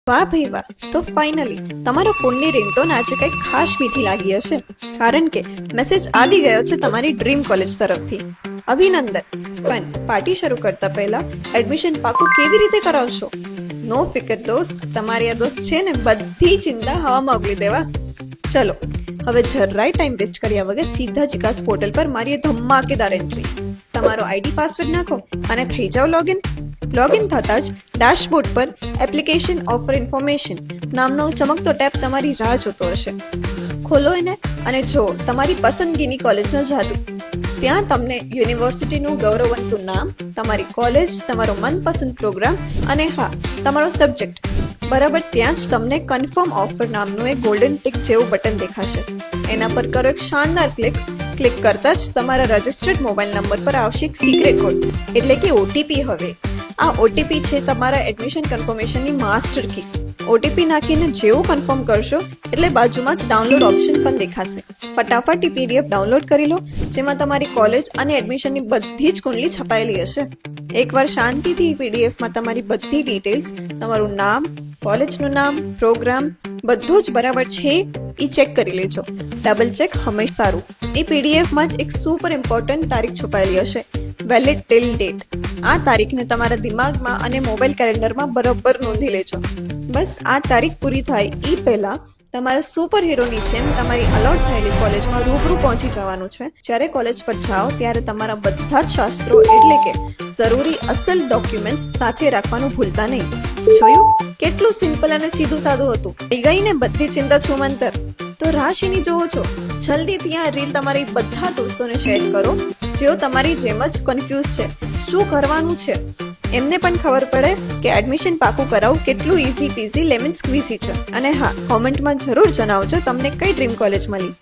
વાહ ભાઈ વાહ, તો ફાઇનલી તમારો ફોનની રિંગટોન આજે કંઈક ખાસ મીઠી લાગી હશે, કારણ કે મેસેજ આવી ગયો છે તમારી ડ્રીમ કોલેજ તરફથી. અભિનંદન. પણ પાર્ટી શરૂ કરતા પહેલા એડમિશન પાકું કેવી રીતે કરાવશો? નો ફિકર દોસ્ત, તમારી આ દોસ્ત છે ને બધી ચિંતા હવામાં ઉગલી દેવા. ચલો હવે જરાય ટાઈમ વેસ્ટ કર્યા વગર સીધા જ વિકાસ પોર્ટલ પર મારી ધમાકેદાર એન્ટ્રી. તમારો આઈડી પાસવર્ડ નાખો અને થઈ જાઓ લોગિન. લોગિન થતાં જ ડેશબોર્ડ પર એપ્લિકેશન ઓફર ઇન્ફોર્મેશન નામનો ચમકતો ટેબ તમારી રાહ જોતો હશે. ખોલો એને અને જો તમારી પસંદગીની કોલેજનો જાદુ. ત્યાં તમને યુનિવર્સિટીનું ગૌરવવંતું નામ, તમારી કોલેજ, તમારો મનપસંદ પ્રોગ્રામ અને હા, તમારો સબ્જેક્ટ. બરાબર ત્યાં જ તમને કન્ફર્મ ઓફર નામનું એક ગોલ્ડન ટિક જેવું બટન દેખાશે. એના પર કરો એક શાનદાર ક્લિક કરતા જ તમારા રજિસ્ટર્ડ મોબાઈલ નંબર પર આવશે એક સિક્રેટ કોડ, એટલે કે ઓટીપી. હવે આ ઓટીપી છે તમારા એડમિશન કન્ફર્મેશનની માસ્ટર કી. ઓટીપી નાખીને જેવું કન્ફર્મ કરશો એટલે બાજુમાં જ ડાઉનલોડ ઓપ્શન પણ દેખાશે. ફટાફટ પીડીએફ ડાઉનલોડ કરી લો, જેમાં તમારી કોલેજ અને એડમિશનની બધી જ કુંડલી છપાયેલી હશે. એકવાર શાંતિથી પીડીએફમાં તમારી બધી ડિટેલ્સ, તમારું નામ, કોલેજનું નામ, પ્રોગ્રામ બધું જ બરાબર છે એ ચેક કરી લેજો. ડબલ ચેક હંમેશા સારું. એ પીડીએફમાં જ એક સુપર ઇમ્પોર્ટન્ટ તારીખ છુપાયેલી હશે, વેલિડ ટિલ ડેટ. આ તારીખને તમારા દિમાગમાં અને મોબાઈલ કેલેન્ડરમાં બરાબર નોંધી લેજો. બસ આ તારીખ પૂરી થાય એ પહેલા તમારા સુપર હીરોની જેમ તમારી અલોટ થયેલી કોલેજમાં રૂબરૂ પહોંચી જવાનું છે. જ્યારે કોલેજ પર જાઓ ત્યારે તમારા બધા જ શાસ્ત્રો એટલે કે જરૂરી અસલ ડોક્યુમેન્ટ્સ સાથે રાખવાનું ભૂલતા નહીં. જોયું કેટલું સિમ્પલ અને સીધું સાદું હતું? થઈ ગઈ ને બધી ચિંતા છુમંતર? તો રાશિની જોવો છો, જલ્દીથી આ રીલ તમારી બધા દોસ્તોને શેર કરો, જેઓ તમારી જેમ જ કન્ફ્યુઝ છે શું કરવાનું છે. એમને પણ ખબર પડે કે એડમિશન પાકું કરાવવું કેટલું ઇઝી પીઝી લેમન સ્ક્વીઝી છે. અને હા, કોમેન્ટમાં જરૂર જણાવજો તમને કઈ ડ્રીમ કોલેજ મળી.